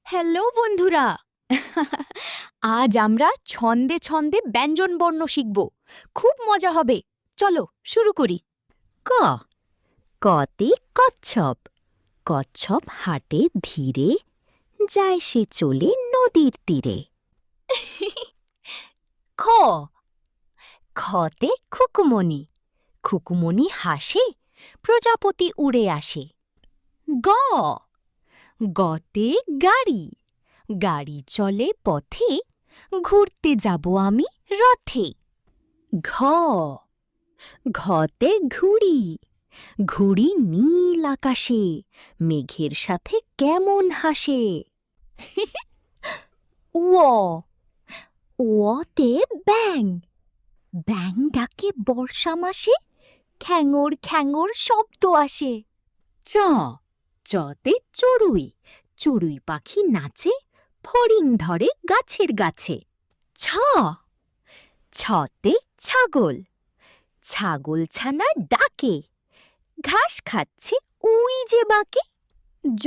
Hello বন্ধুরা। আজ আমরা ছন্দে ছন্দে ব্যঞ্জনবর্ণ শিখব। খুব মজা হবে। চলো শুরু করি। ক কতে কচ্ছপ। কচ্ছপ হাঁটে ধীরে, যায় সে চলে নদীর তীরে। খ খতে খুকুমণি। খুকুমণি হাসে, প্রজাপতি উড়ে আসে। গ গতে গাড়ি। গাড়ি চলে পথে, ঘুরতে যাব আমি রথে। ঘ ঘতে ঘুড়ি। ঘুড়ি নীল আকাশে, মেঘের সাথে কেমন হাসে। ও ওতে ব্যাং। ব্যাং ডাকে বর্ষা মাসে, খ্যাঙর খ্যাঙর শব্দ আসে। চ চতে চড়ুই। চড়ুই পাখি নাচে, ফড়িং ধরে গাছের গাছে। ছ ছতে ছাগল। ছাগল ছানা ডাকে, ঘাস খাচ্ছে উই যে বাকে। জ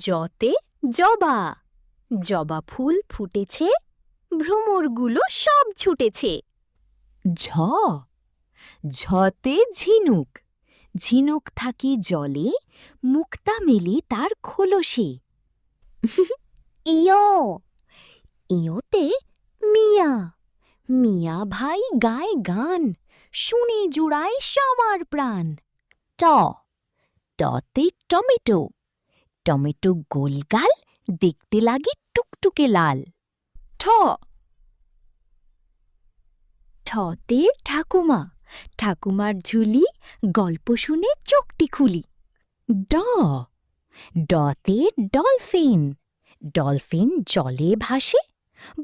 জতে জবা। জবা ফুল ফুটেছে, ভ্রমরগুলো সব ছুটেছে। ঝ ঝতে ঝিনুক। ঝিনুক থাকে জলে, মুক্তা মেলে তার খোলসে। ইয় ইয়তে মিয়া। মিয়া ভাই গায় গান, শুনে জুড়ায় সবার প্রাণ। ট টতে টমেটো। টমেটো গোলগাল, দেখতে লাগে টুকটুকে লাল। ঠ ঠতে ঠাকুমা। ঠাকুমার ঝুলি, গল্প শুনে চোখটি খুলি। ড ডতে ডলফিন। ডলফিন জলে ভাসে,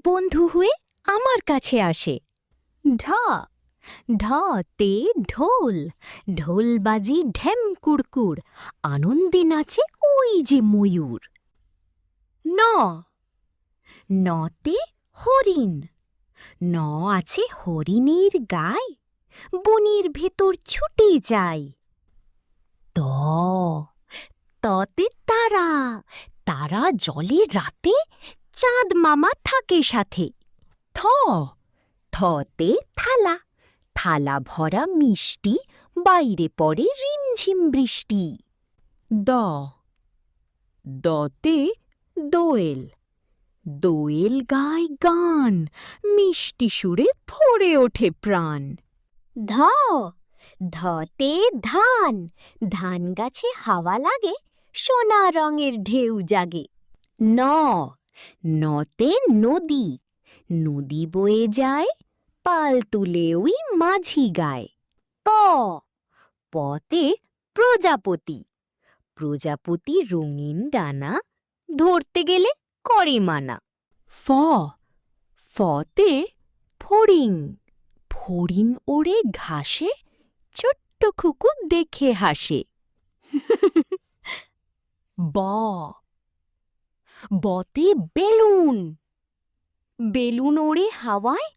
বন্ধু হয়ে আমার কাছে আসে। ঢ ঢতে ঢোল। ঢোল বাজি ঢ্যাম কুড়কুড়, আনন্দে নাচে ওই যে ময়ূর। ন নতে হরিণ। ন আছে হরিণের গায়, বনের ভেতর ছুটে যায়। ত ততে তারা। তারা জলে রাতে, চাঁদ মামা থাকে সাথে। থ থতে থালা। থালা ভরা মিষ্টি, বাইরে পড়ে রিমঝিম বৃষ্টি। দ দতে দোয়েল। দোয়েল গায় গান, মিষ্টি সুরে ভরে ওঠে প্রাণ। ধ ধতে ধান। ধান গাছে হাওয়া লাগে, সোনা রঙের ঢেউ জাগে। ন নতে নদী। নদী বয়ে যায়, পাল তুলে ওই মাঝি গায়। প পতে প্রজাপতি। প্রজাপতি রঙিন ডানা, ধরতে গেলে করে মানা। ফ ফতে ফড়িং। ফড়িং ওড়ে ঘাসে, ছোট্ট খুকু দেখে হাসে। ব বতে বেলুন। বেলুন ওড়ে হাওয়ায়,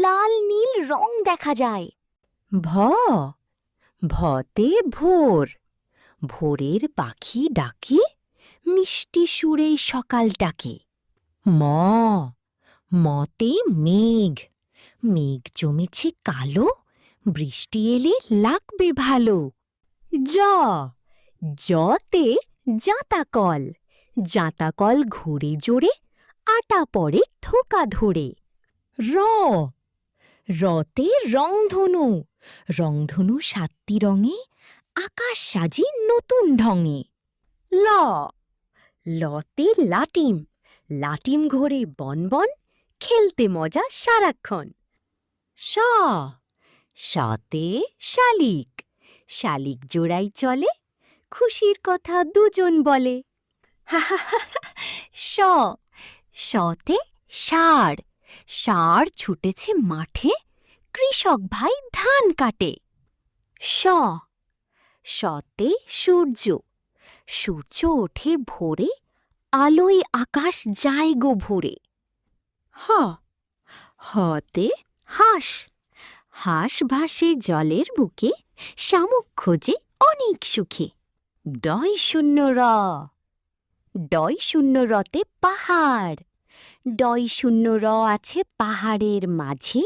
লাল নীল রং দেখা যায়। ভ ভতে ভোর। ভোরের পাখি ডাকে, মিষ্টি সুরে সকালটাকে। ম মতে মেঘ। মেঘ জমেছে কালো, বৃষ্টি এলে লাগবে ভালো। জ জতে জাঁতাকল। জাঁতাকল ঘুরে জোরে, আটা পড়ে থোকা ধরে। র রতে রংধনু। রংধনু ৭টি রঙে, আকাশ সাজি নতুন ঢঙে। ল লতে লাটিম। লাটিম ঘোরে বনবন, খেলতে মজা সারাক্ষণ। স সতে শালিক। শালিক জোড়াই চলে, খুশির কথা দুজন বলে। স সতে ষাঁড়। ষাঁড় ছুটেছে মাঠে, কৃষক ভাই ধান কাটে। স সতে সূর্য। সূর্য ওঠে ভোরে, আলোয় আকাশ যায় গো ভরে। হ হতে হাঁস। হাঁস ভাসে জলের বুকে, শামুক খোঁজে অনেক সুখে। ডয় শূন্য র ডয় শূন্য রতে পাহাড়। ডয় শূন্য র আছে পাহাড়ের মাঝে,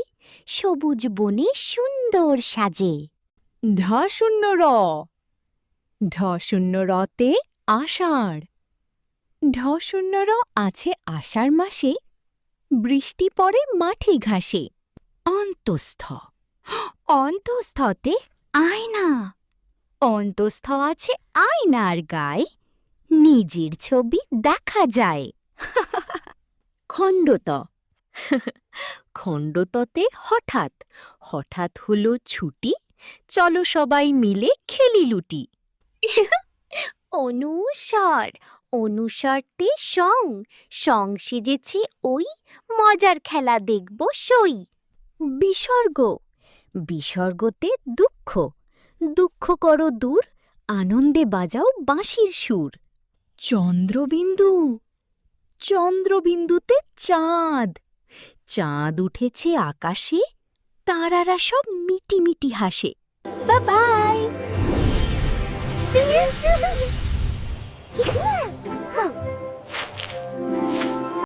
সবুজ বনে সুন্দর সাজে। ঢ শূন্য র। ঢ শূন্য রতে আষাঢ়। ঢ শূন্য র আছে আষাঢ় মাসে, বৃষ্টি পড়ে মাঠে ঘাসে। অন্তস্থ। অন্তঃস্থতে আয়না। অন্তস্থ আছে আয়নার গায়ে, নিজের ছবি দেখা যায়। খণ্ডত। খণ্ডততে হঠাৎ। হঠাৎ হলো ছুটি, চলো সবাই মিলে খেলি লুটি। অনুসার। অনুসারতে সং। সং সেজেছে ওই, মজার খেলা দেখব সই। বিসর্গ। বিসর্গতে দুঃখ। দুঃখ করো দূর, আনন্দে বাজাও বাঁশির সুর। চন্দ্রবিন্দু। চন্দ্রবিন্দুতে চাঁদ। চাঁদ উঠেছে আকাশে, তারারা সব মিটিমিটি হাসে। Bye bye.